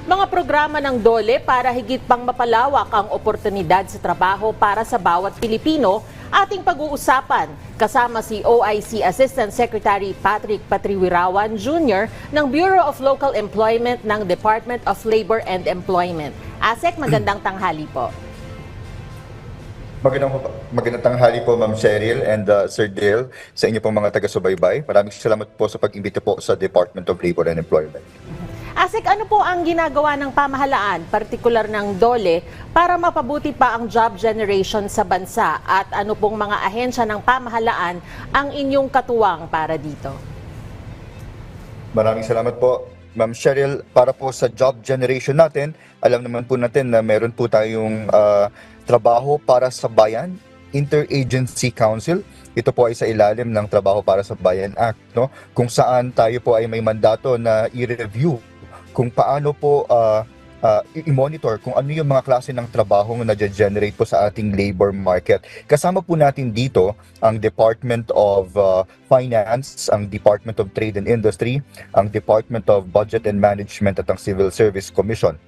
Mga programa ng DOLE para higit pang mapalawak ang oportunidad sa trabaho para sa bawat Pilipino, ating pag-uusapan kasama si OIC Assistant Secretary Patrick Patriwirawan Jr. ng Bureau of Local Employment ng Department of Labor and Employment. ASEC, magandang tanghali po. Magandang tanghali po, Ma'am Cheryl and Sir Dale, sa inyo pong mga taga-subaybay. Maraming salamat po sa pag-imbita po sa Department of Labor and Employment. ASEC, ano po ang ginagawa ng pamahalaan, partikular ng DOLE, para mapabuti pa ang job generation sa bansa? At ano pong mga ahensya ng pamahalaan ang inyong katuwang para dito? Maraming salamat po, Ma'am Cheryl. Para po sa job generation natin, alam naman po natin na meron po tayong Trabaho para sa Bayan, Interagency Council. Ito po ay sa ilalim ng Trabaho para sa Bayan Act, no? Kung saan tayo po ay may mandato na i-review kung paano po i-monitor kung ano yung mga klase ng trabaho na generate po sa ating labor market. Kasama po natin dito ang Department of Finance, ang Department of Trade and Industry, ang Department of Budget and Management at ang Civil Service Commission.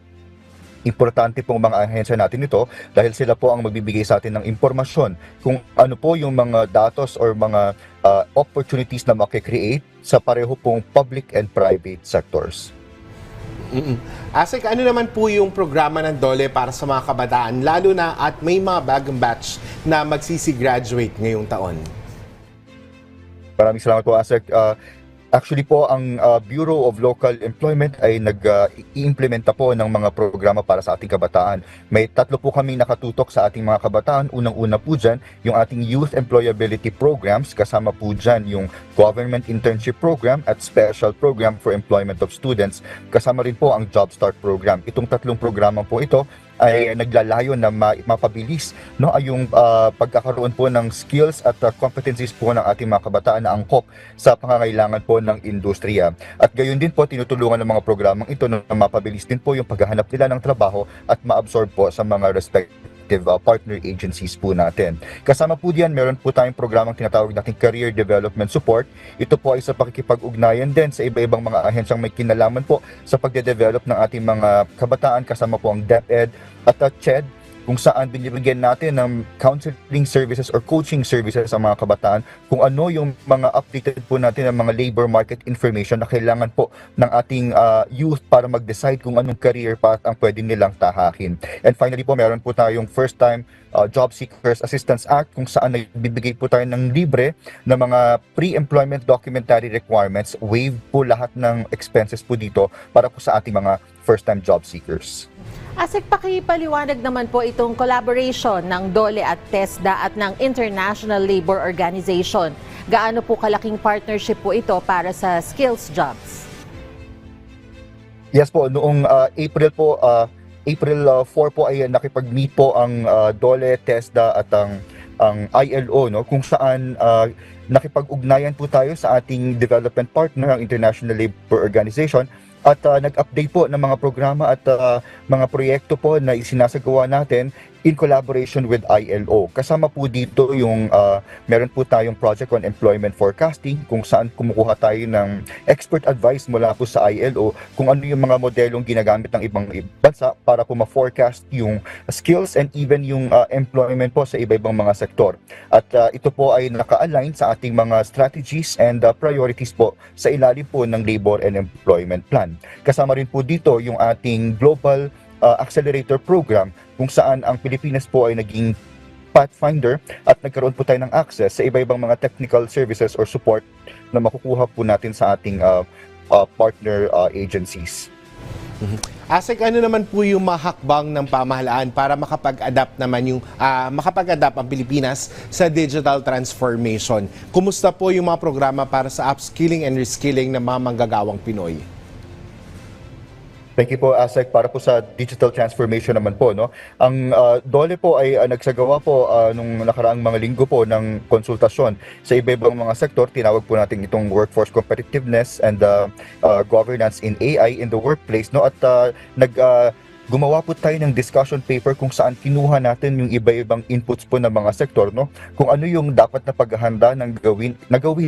Importante pong mga ahensya natin ito dahil sila po ang magbibigay sa atin ng impormasyon kung ano po yung mga datos or mga opportunities na makikreate sa pareho pong public and private sectors. ASEC, ano naman po yung programa ng DOLE para sa mga kabataan, lalo na at may mga bagong batch na magsisi-graduate ngayong taon? Maraming salamat po, ASEC. Actually po, ang Bureau of Local Employment ay nag-i-implementa po ng mga programa para sa ating kabataan. May 3 po kaming nakatutok sa ating mga kabataan. Unang-una po dyan, yung ating Youth Employability Programs. Kasama po dyan yung Government Internship Program at Special Program for Employment of Students. Kasama rin po ang Job Start Program. Itong 3 programa po ito ay naglalayo na mapabilis, no, ay yung pagkakaroon po ng skills at competencies po ng ating mga kabataan na angkop sa pangangailangan po ng industriya. At gayon din po tinutulungan ng mga programang ito na mapabilis din po yung paghahanap nila ng trabaho at ma-absorb po sa mga respective partner agencies po natin. Kasama po diyan, meron po tayong programang tinatawag nating Career Development Support. Ito po ay sa pakikipag-ugnayan din sa iba-ibang mga ahensyang may kinalaman po sa pagde-develop ng ating mga kabataan. Kasama po ang DepEd at CHED, kung saan binibigyan natin ng counseling services or coaching services sa mga kabataan kung ano yung mga updated po natin ng mga labor market information na kailangan po ng ating youth para mag-decide kung anong career path ang pwede nilang tahakin. And finally po, meron po tayong First Time Job Seekers Assistance Act kung saan nagbibigay po tayo ng libre na mga pre-employment documentary requirements. Waive po lahat ng expenses po dito para po sa ating mga first-time job seekers. ASEC, pakipaliwanag naman po itong collaboration ng DOLE at TESDA at ng International Labor Organization. Gaano po kalaking partnership po ito para sa skills jobs? Yes po, noong April 4 po ay nakipag-meet po ang DOLE, TESDA at ang ILO, no, kung saan nakipag-ugnayan po tayo sa ating development partner, ang International Labor Organization, at nag-update po ng mga programa at mga proyekto po na isinasagawa natin in collaboration with ILO. Kasama po dito yung meron po tayong project on employment forecasting kung saan kumukuha tayo ng expert advice mula po sa ILO kung ano yung mga modelong ginagamit ng ibang bansa para po ma-forecast yung skills and even yung employment po sa iba-ibang mga sektor. At ito po ay naka-align sa ating mga strategies and priorities po sa ilalim po ng Labor and Employment Plan. Kasama rin po dito yung ating Global Accelerator Program kung saan ang Pilipinas po ay naging pathfinder at nagkaroon po tayo ng access sa iba-ibang mga technical services or support na makukuha po natin sa ating partner agencies. ASEC, ano naman po yung mahakbang ng pamahalaan para makapag-adapt naman makapag-adapt ang Pilipinas sa digital transformation? Kumusta po yung mga programa para sa upskilling and reskilling ng mga manggagawang Pinoy? Thank you po, ASEC. Para po sa digital transformation naman po, no? Ang DOLE po ay nagsagawa po nung nakaraang mga linggo po ng konsultasyon sa iba-ibang mga sektor. Tinawag po natin itong workforce competitiveness and governance in AI in the workplace, no? At gumawa po tayo ng discussion paper kung saan kinuha natin yung iba-ibang inputs po ng mga sektor, no? Kung ano yung dapat na paghahanda ng gawin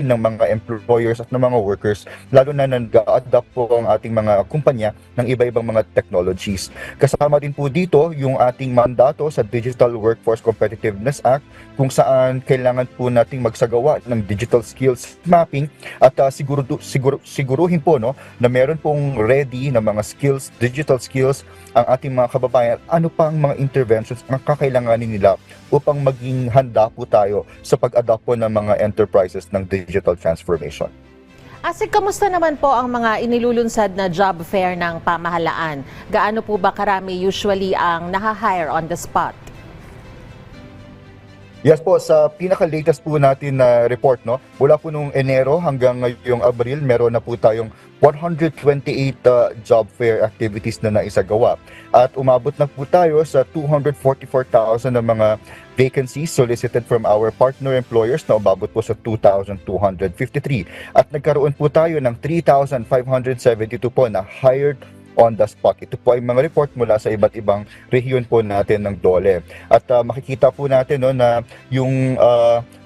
ng mga employers at ng mga workers, lalo na nag-adapt po ang ating mga kumpanya ng iba-ibang mga technologies. Kasama din po dito yung ating mandato sa Digital Workforce Competitiveness Act, kung saan kailangan po nating magsagawa ng digital skills mapping at siguruhin po, no, na meron pong ready na mga skills, digital skills ang ating mga kababayan. Ano pang mga interventions ang kakailanganin nila upang maging handa po tayo sa pag-adapt po ng mga enterprises ng digital transformation. Asik, kamusta naman po ang mga inilulunsad na job fair ng pamahalaan? Gaano po ba karami usually ang naha-hire on the spot? Yes po, sa pinaka-latest po natin na report, no, mula po nung Enero hanggang ngayong Abril, meron na po tayong 128 job fair activities na naisagawa. At umabot na po tayo sa 244,000 na mga vacancies solicited from our partner employers na umabot po sa 2,253. At nagkaroon po tayo ng 3,572 po na hired on the spot. Ito po ay mga report mula sa iba't ibang rehiyon po natin ng DOLE. At makikita po natin, no, na yung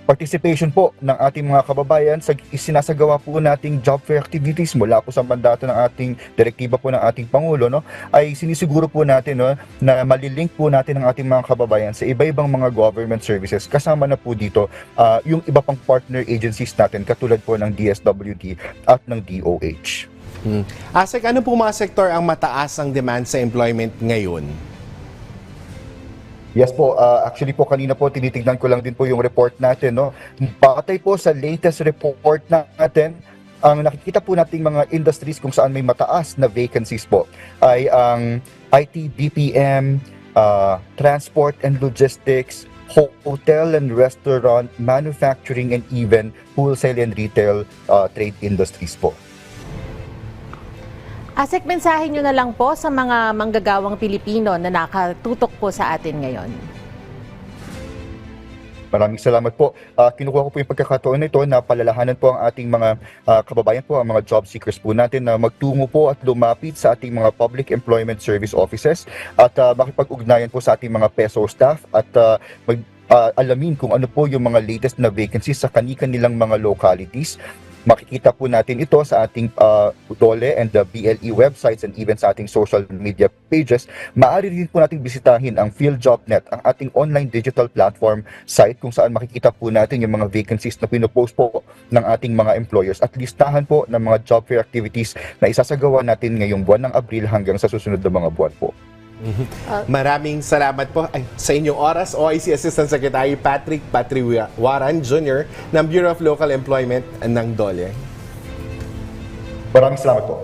participation po ng ating mga kababayan sa isinasagawa po nating job fair activities mula po sa mandato ng ating direktiba po ng ating Pangulo, no, ay sinisiguro po natin, no, na malilink po natin ang ating mga kababayan sa iba-ibang mga government services. Kasama na po dito yung iba pang partner agencies natin katulad po ng DSWD at ng DOH. Asek, ano po mga sektor ang mataas ang demand sa employment ngayon? Yes po, actually po kanina po tinitignan ko lang din po yung report natin, no. Batay po sa latest report natin, ang nakikita po nating mga industries kung saan may mataas na vacancies po ay ang IT, BPM, transport and logistics, hotel and restaurant, manufacturing, and even wholesale and retail trade industries po. Asik, mensahe nyo na lang po sa mga manggagawang Pilipino na nakatutok po sa atin ngayon. Maraming salamat po. Kinukuha ko po yung pagkakataon na ito na palalahanan po ang ating mga kababayan po, ang mga job seekers po natin na magtungo po at lumapit sa ating mga public employment service offices at makipag-ugnayan po sa ating mga PESO staff at alamin kung ano po yung mga latest na vacancies sa kani-kanilang mga localities. Makikita po natin ito sa ating DOLE and the BLE websites and even sa ating social media pages. Maaari rin po natin bisitahin ang PhilJobNet, ang ating online digital platform site kung saan makikita po natin yung mga vacancies na pinopost po ng ating mga employers at listahan po ng mga job fair activities na isasagawa natin ngayong buwan ng Abril hanggang sa susunod na mga buwan po. Maraming salamat po sa inyong oras, OIC Assistant Secretary Patrick Patriwaran Jr. ng Bureau of Local Employment ng DOLE. Maraming salamat po.